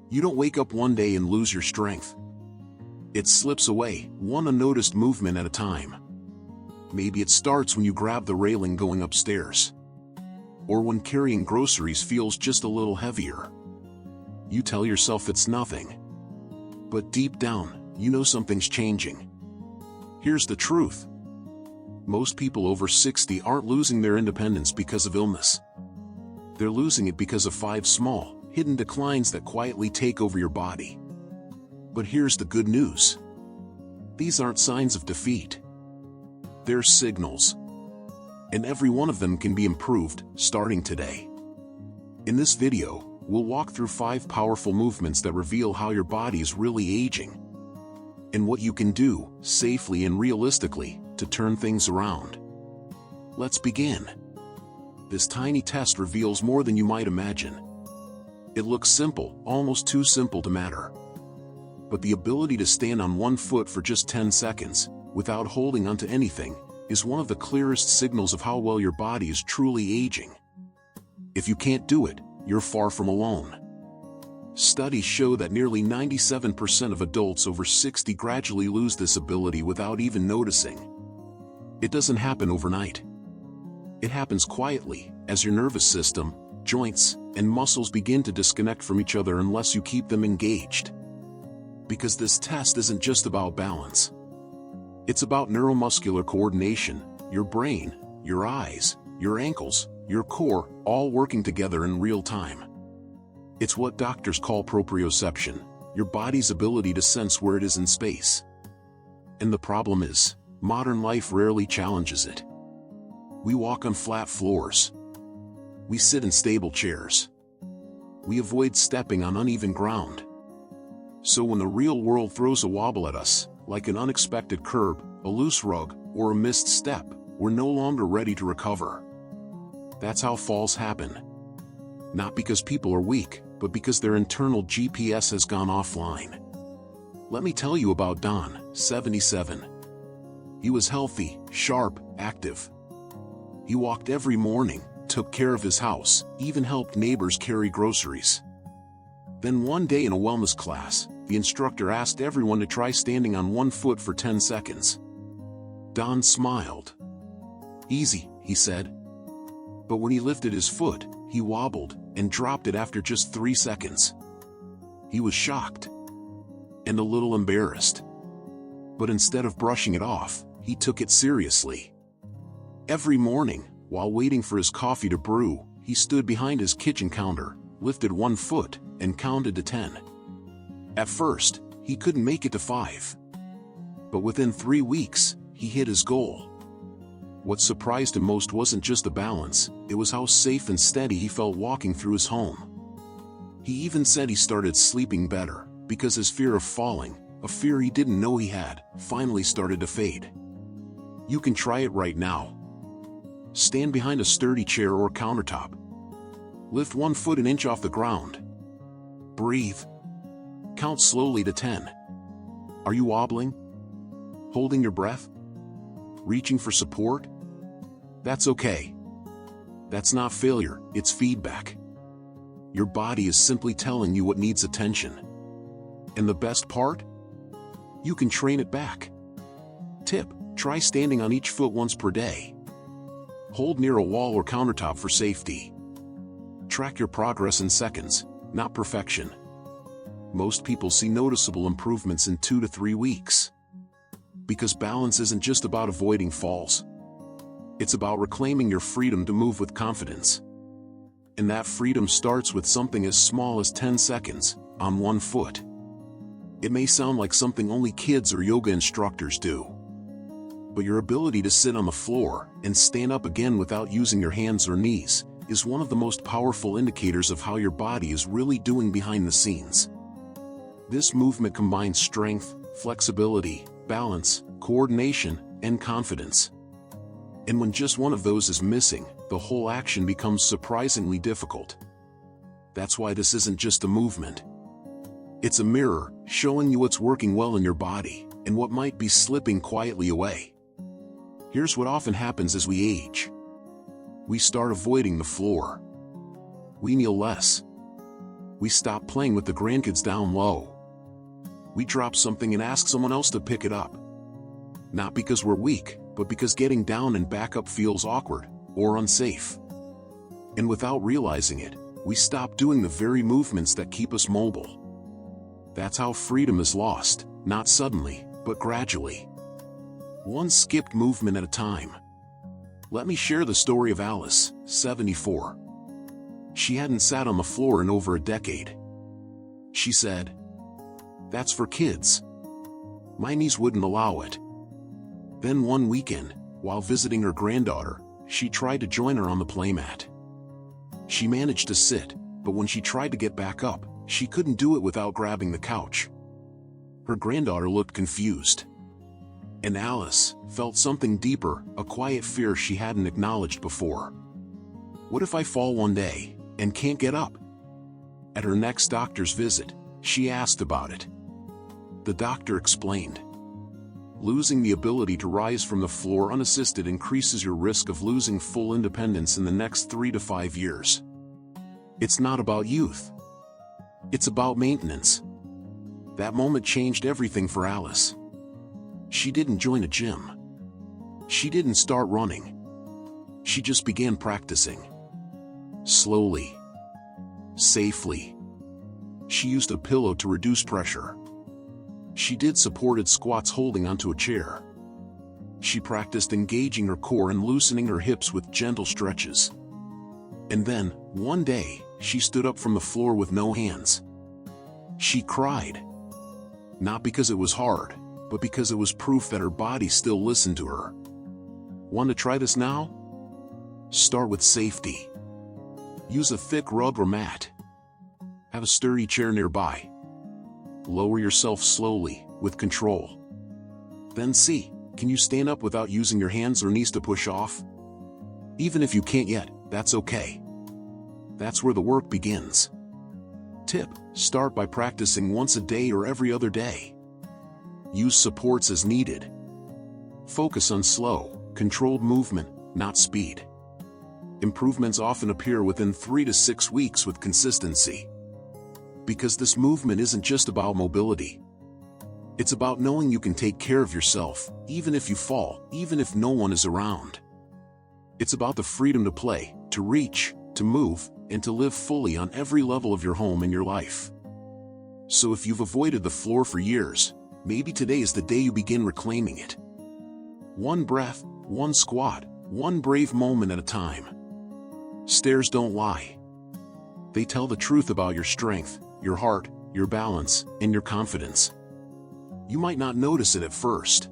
You don't wake up one day and lose your strength. It slips away, one unnoticed movement at a time. Maybe it starts when you grab the railing going upstairs. Or when carrying groceries feels just a little heavier. You tell yourself it's nothing. But deep down, you know something's changing. Here's the truth. Most people over 60 aren't losing their independence because of illness. They're losing it because of 5 small, hidden declines that quietly take over your body. But here's the good news. These aren't signs of defeat. They're signals. And every one of them can be improved, starting today. In this video, we'll walk through 5 powerful movements that reveal how your body is really aging, and what you can do, safely and realistically, to turn things around. Let's begin. This tiny test reveals more than you might imagine. It looks simple, almost too simple to matter. But the ability to stand on one foot for just 10 seconds, without holding onto anything, is one of the clearest signals of how well your body is truly aging. If you can't do it, you're far from alone. Studies show that nearly 97% of adults over 60 gradually lose this ability without even noticing. It doesn't happen overnight. It happens quietly, as your nervous system, joints, and muscles begin to disconnect from each other unless you keep them engaged. Because this test isn't just about balance. It's about neuromuscular coordination, your brain, your eyes, your ankles, your core, all working together in real time. It's what doctors call proprioception, your body's ability to sense where it is in space. And the problem is, modern life rarely challenges it. We walk on flat floors. We sit in stable chairs. We avoid stepping on uneven ground. So when the real world throws a wobble at us, like an unexpected curb, a loose rug, or a missed step, we're no longer ready to recover. That's how falls happen. Not because people are weak, but because their internal GPS has gone offline. Let me tell you about Don, 77. He was healthy, sharp, active. He walked every morning, took care of his house, even helped neighbors carry groceries. Then one day in a wellness class, the instructor asked everyone to try standing on one foot for 10 seconds. Don smiled. "Easy," he said. But when he lifted his foot, he wobbled and dropped it after just 3 seconds. He was shocked and a little embarrassed. But instead of brushing it off, he took it seriously. Every morning, while waiting for his coffee to brew, he stood behind his kitchen counter, lifted one foot, and counted to 10. At first, he couldn't make it to 5. But within 3 weeks, he hit his goal. What surprised him most wasn't just the balance, it was how safe and steady he felt walking through his home. He even said he started sleeping better, because his fear of falling, a fear he didn't know he had, finally started to fade. You can try it right now. Stand behind a sturdy chair or countertop. Lift one foot an inch off the ground. Breathe. Count slowly to 10. Are you wobbling? Holding your breath? Reaching for support? That's okay. That's not failure, it's feedback. Your body is simply telling you what needs attention. And the best part? You can train it back. Tip: try standing on each foot once per day. Hold near a wall or countertop for safety. Track your progress in seconds, not perfection. Most people see noticeable improvements in 2 to 3 weeks. Because balance isn't just about avoiding falls. It's about reclaiming your freedom to move with confidence. And that freedom starts with something as small as 10 seconds, on one foot. It may sound like something only kids or yoga instructors do. But your ability to sit on the floor and stand up again without using your hands or knees is one of the most powerful indicators of how your body is really doing behind the scenes. This movement combines strength, flexibility, balance, coordination, and confidence. And when just one of those is missing, the whole action becomes surprisingly difficult. That's why this isn't just a movement. It's a mirror, showing you what's working well in your body, and what might be slipping quietly away. Here's what often happens as we age. We start avoiding the floor. We kneel less. We stop playing with the grandkids down low. We drop something and ask someone else to pick it up. Not because we're weak, but because getting down and back up feels awkward or unsafe. And without realizing it, we stop doing the very movements that keep us mobile. That's how freedom is lost, not suddenly, but gradually. One skipped movement at a time. Let me share the story of Alice, 74. She hadn't sat on the floor in over a decade. She said, "That's for kids. My knees wouldn't allow it." Then one weekend, while visiting her granddaughter, she tried to join her on the playmat. She managed to sit, but when she tried to get back up, she couldn't do it without grabbing the couch. Her granddaughter looked confused. And Alice felt something deeper, a quiet fear she hadn't acknowledged before. What if I fall one day and can't get up? At her next doctor's visit, she asked about it. The doctor explained. Losing the ability to rise from the floor unassisted increases your risk of losing full independence in the next 3 to 5 years. It's not about youth. It's about maintenance. That moment changed everything for Alice. She didn't join a gym. She didn't start running. She just began practicing. Slowly. Safely. She used a pillow to reduce pressure. She did supported squats holding onto a chair. She practiced engaging her core and loosening her hips with gentle stretches. And then, one day, she stood up from the floor with no hands. She cried. Not because it was hard, but because it was proof that her body still listened to her. Want to try this now? Start with safety. Use a thick rug or mat. Have a sturdy chair nearby. Lower yourself slowly, with control. Then see, can you stand up without using your hands or knees to push off? Even if you can't yet, that's okay. That's where the work begins. Tip: start by practicing once a day or every other day. Use supports as needed. Focus on slow, controlled movement, not speed. Improvements often appear within 3 to 6 weeks with consistency. Because this movement isn't just about mobility. It's about knowing you can take care of yourself, even if you fall, even if no one is around. It's about the freedom to play, to reach, to move, and to live fully on every level of your home and your life. So if you've avoided the floor for years, maybe today is the day you begin reclaiming it. One breath, one squat, one brave moment at a time. Stairs don't lie. They tell the truth about your strength, your heart, your balance, and your confidence. You might not notice it at first.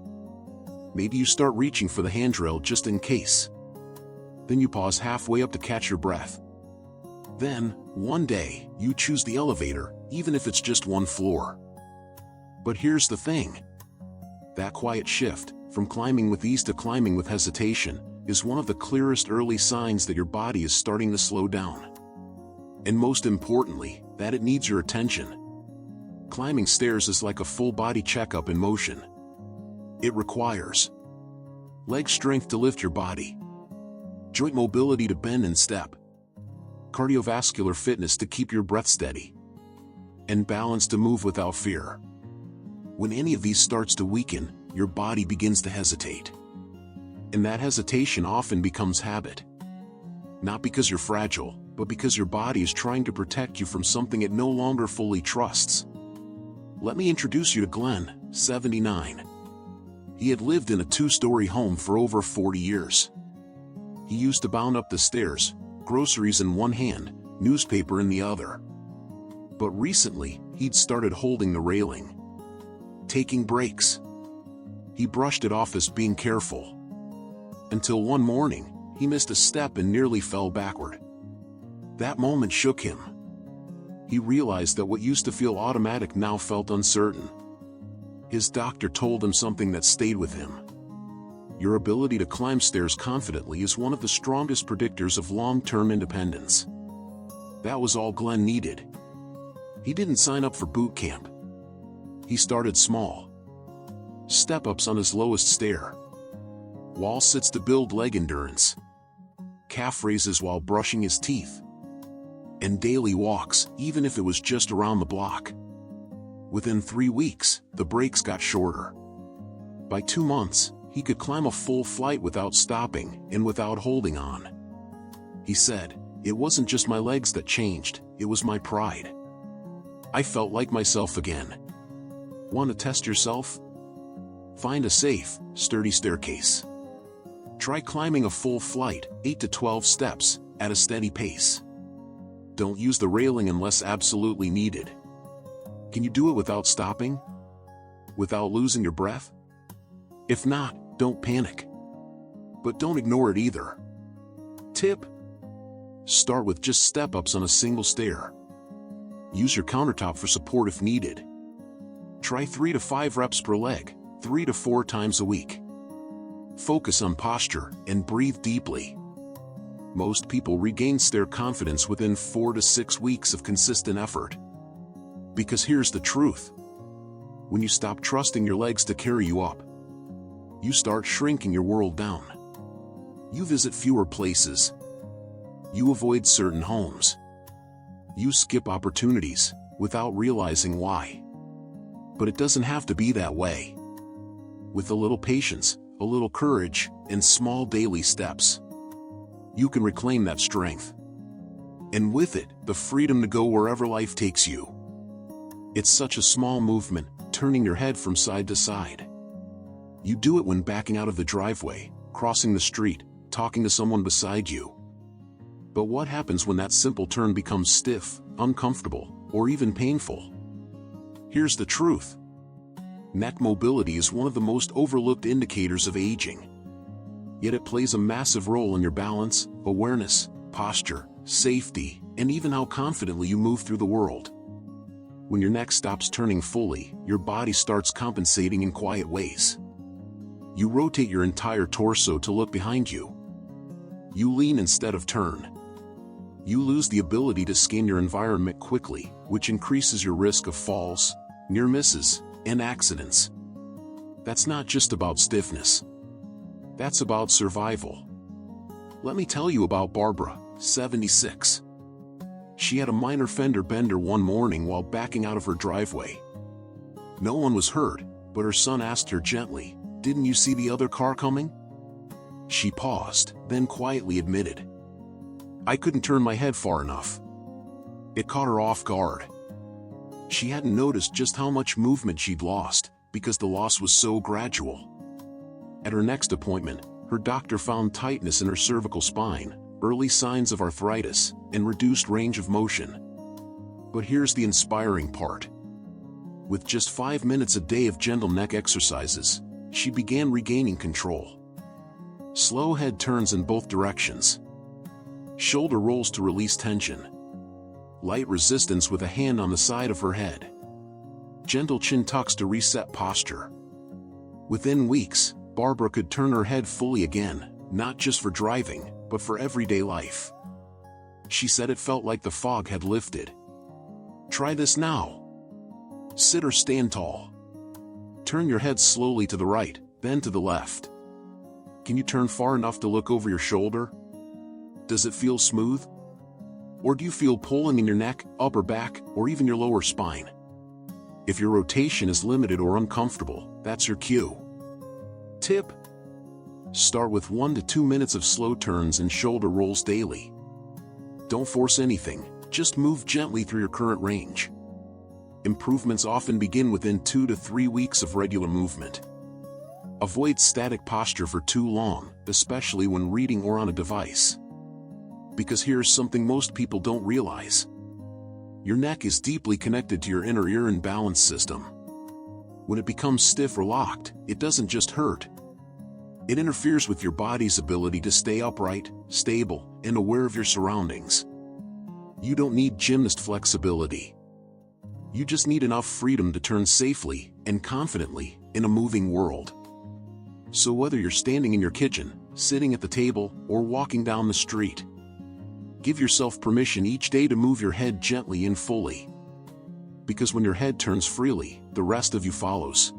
Maybe you start reaching for the handrail just in case. Then you pause halfway up to catch your breath. Then, one day, you choose the elevator, even if it's just one floor. But here's the thing. That quiet shift, from climbing with ease to climbing with hesitation, is one of the clearest early signs that your body is starting to slow down. And most importantly, that it needs your attention. Climbing stairs is like a full-body checkup in motion. It requires leg strength to lift your body, joint mobility to bend and step, cardiovascular fitness to keep your breath steady, and balance to move without fear. When any of these starts to weaken, your body begins to hesitate. And that hesitation often becomes habit. Not because you're fragile, but because your body is trying to protect you from something it no longer fully trusts. Let me introduce you to Glenn, 79. He had lived in a 2-story home for over 40 years. He used to bound up the stairs, groceries in one hand, newspaper in the other. But recently, he'd started holding the railing. Taking breaks. He brushed it off as being careful. Until one morning, he missed a step and nearly fell backward. That moment shook him. He realized that what used to feel automatic now felt uncertain. His doctor told him something that stayed with him. Your ability to climb stairs confidently is one of the strongest predictors of long-term independence. That was all Glenn needed. He didn't sign up for boot camp. He started small. Step-ups on his lowest stair. Wall sits to build leg endurance. Calf raises while brushing his teeth. and daily walks, even if it was just around the block. Within 3 weeks, the breaks got shorter. By 2 months, he could climb a full flight without stopping and without holding on. He said, "It wasn't just my legs that changed, it was my pride. I felt like myself again." Want to test yourself? Find a safe, sturdy staircase. Try climbing a full flight, 8 to 12 steps, at a steady pace. Don't use the railing unless absolutely needed. Can you do it without stopping? Without losing your breath? If not, don't panic. But don't ignore it either. Tip: start with just step-ups on a single stair. Use your countertop for support if needed. Try 3 to 5 reps per leg, 3 to 4 times a week. Focus on posture and breathe deeply. Most people regain stair confidence within 4 to 6 weeks of consistent effort. Because here's the truth. When you stop trusting your legs to carry you up, you start shrinking your world down. You visit fewer places. You avoid certain homes. You skip opportunities without realizing why. But it doesn't have to be that way. With a little patience, a little courage, and small daily steps, you can reclaim that strength. And with it, the freedom to go wherever life takes you. It's such a small movement, turning your head from side to side. You do it when backing out of the driveway, crossing the street, talking to someone beside you. But what happens when that simple turn becomes stiff, uncomfortable, or even painful? Here's the truth. Neck mobility is one of the most overlooked indicators of aging. Yet it plays a massive role in your balance, awareness, posture, safety, and even how confidently you move through the world. When your neck stops turning fully, your body starts compensating in quiet ways. You rotate your entire torso to look behind you. You lean instead of turn. You lose the ability to scan your environment quickly, which increases your risk of falls, near misses, and accidents. That's not just about stiffness. That's about survival. Let me tell you about Barbara, 76. She had a minor fender bender one morning while backing out of her driveway. No one was hurt, but her son asked her gently, "Didn't you see the other car coming?" She paused, then quietly admitted, "I couldn't turn my head far enough." It caught her off guard. She hadn't noticed just how much movement she'd lost, because the loss was so gradual. At her next appointment, her doctor found tightness in her cervical spine, early signs of arthritis, and reduced range of motion. But here's the inspiring part. With just 5 minutes a day of gentle neck exercises, she began regaining control. Slow head turns in both directions. Shoulder rolls to release tension. Light resistance with a hand on the side of her head. Gentle chin tucks to reset posture. Within weeks, Barbara could turn her head fully again, not just for driving, but for everyday life. She said it felt like the fog had lifted. Try this now. Sit or stand tall. Turn your head slowly to the right, then to the left. Can you turn far enough to look over your shoulder? Does it feel smooth? Or do you feel pulling in your neck, upper back, or even your lower spine? If your rotation is limited or uncomfortable, that's your cue. Tip: start with 1 to 2 minutes of slow turns and shoulder rolls daily. Don't force anything, just move gently through your current range. Improvements often begin within 2 to 3 weeks of regular movement. Avoid static posture for too long, especially when reading or on a device. Because here's something most people don't realize. Your neck is deeply connected to your inner ear and balance system. When it becomes stiff or locked, it doesn't just hurt. It interferes with your body's ability to stay upright, stable, and aware of your surroundings. You don't need gymnast flexibility. You just need enough freedom to turn safely and confidently in a moving world. So whether you're standing in your kitchen, sitting at the table, or walking down the street, give yourself permission each day to move your head gently and fully. Because when your head turns freely, the rest of you follows.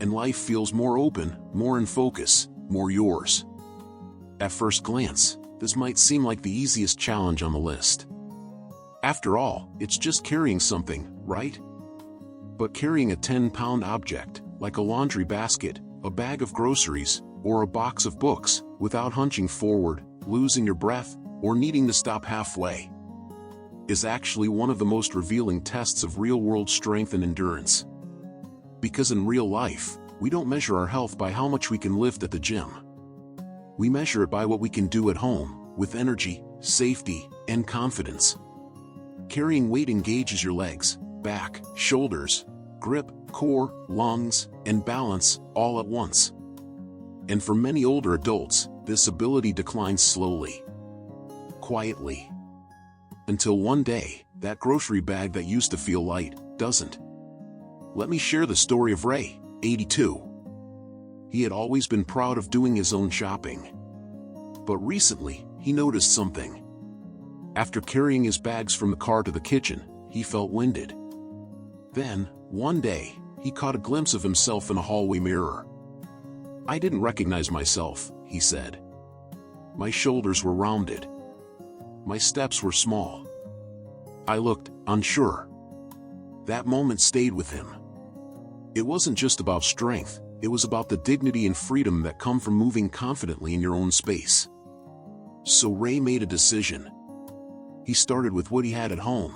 And life feels more open, more in focus, more yours. At first glance, this might seem like the easiest challenge on the list. After all, it's just carrying something, right? But carrying a 10-pound object, like a laundry basket, a bag of groceries, or a box of books, without hunching forward, losing your breath, or needing to stop halfway, is actually one of the most revealing tests of real-world strength and endurance. Because in real life, we don't measure our health by how much we can lift at the gym. We measure it by what we can do at home, with energy, safety, and confidence. Carrying weight engages your legs, back, shoulders, grip, core, lungs, and balance, all at once. And for many older adults, this ability declines slowly, quietly, until one day, that grocery bag that used to feel light, doesn't. Let me share the story of Ray, 82. He had always been proud of doing his own shopping. But recently, he noticed something. After carrying his bags from the car to the kitchen, he felt winded. Then, one day, he caught a glimpse of himself in a hallway mirror. "I didn't recognize myself," he said. "My shoulders were rounded. My steps were small. I looked unsure." That moment stayed with him. It wasn't just about strength, it was about the dignity and freedom that come from moving confidently in your own space. So Ray made a decision. He started with what he had at home.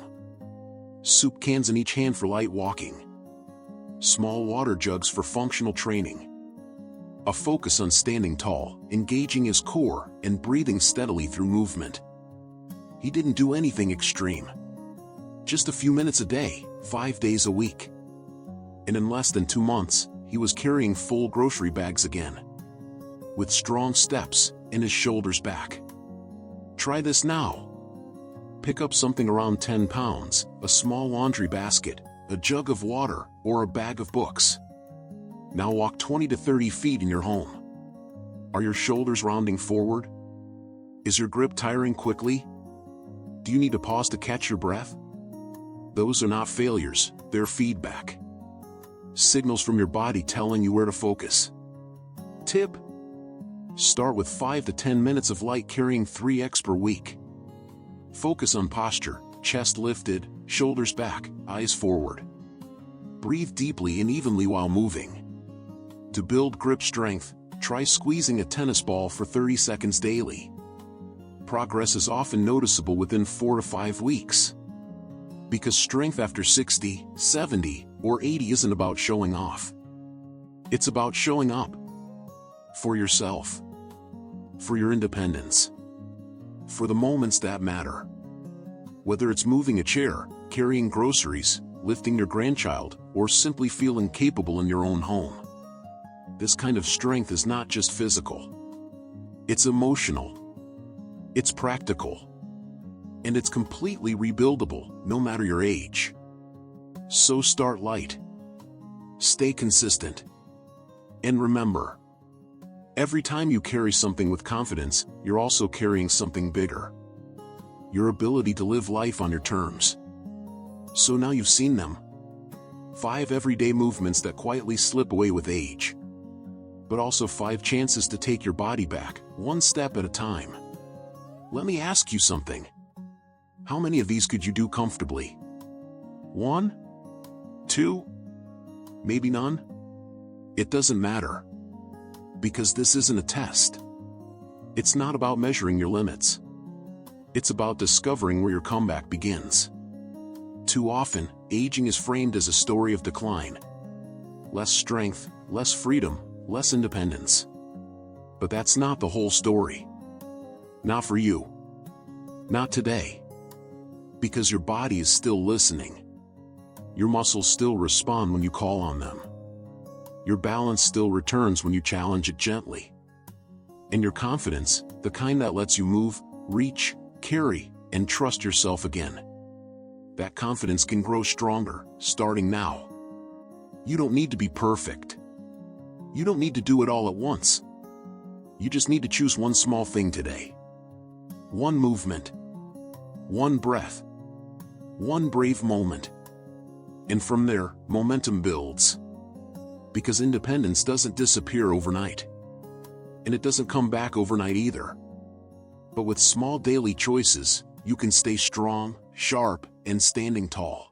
Soup cans in each hand for light walking. Small water jugs for functional training. A focus on standing tall, engaging his core, and breathing steadily through movement. He didn't do anything extreme. Just a few minutes a day, 5 days a week. And in less than 2 months, he was carrying full grocery bags again, with strong steps and his shoulders back. Try this now. Pick up something around 10 pounds, a small laundry basket, a jug of water, or a bag of books. Now walk 20 to 30 feet in your home. Are your shoulders rounding forward? Is your grip tiring quickly? Do you need to pause to catch your breath? Those are not failures, they're feedback. Signals from your body telling you where to focus. Tip: start with 5 to 10 minutes of light carrying 3x per week. Focus on posture, chest lifted, shoulders back, eyes forward. Breathe deeply and evenly while moving. To build grip strength, try squeezing a tennis ball for 30 seconds daily. Progress is often noticeable within 4 to 5 weeks. Because strength after 60, 70, or 80 isn't about showing off. It's about showing up. For yourself. For your independence. For the moments that matter. Whether it's moving a chair, carrying groceries, lifting your grandchild, or simply feeling capable in your own home. This kind of strength is not just physical. It's emotional. It's practical. And it's completely rebuildable, no matter your age. So start light. Stay consistent. And remember, every time you carry something with confidence, you're also carrying something bigger. Your ability to live life on your terms. So now you've seen them. 5 everyday movements that quietly slip away with age. But also 5 chances to take your body back, one step at a time. Let me ask you something. How many of these could you do comfortably? 1? 2? Maybe none? It doesn't matter. Because this isn't a test. It's not about measuring your limits. It's about discovering where your comeback begins. Too often, aging is framed as a story of decline. Less strength, less freedom, less independence. But that's not the whole story. Not for you. Not today. Because your body is still listening. Your muscles still respond when you call on them. Your balance still returns when you challenge it gently. And your confidence, the kind that lets you move, reach, carry, and trust yourself again. That confidence can grow stronger, starting now. You don't need to be perfect. You don't need to do it all at once. You just need to choose one small thing today. One movement. One breath. One brave moment. And from there, momentum builds. Because independence doesn't disappear overnight. And it doesn't come back overnight either. But with small daily choices, you can stay strong, sharp, and standing tall.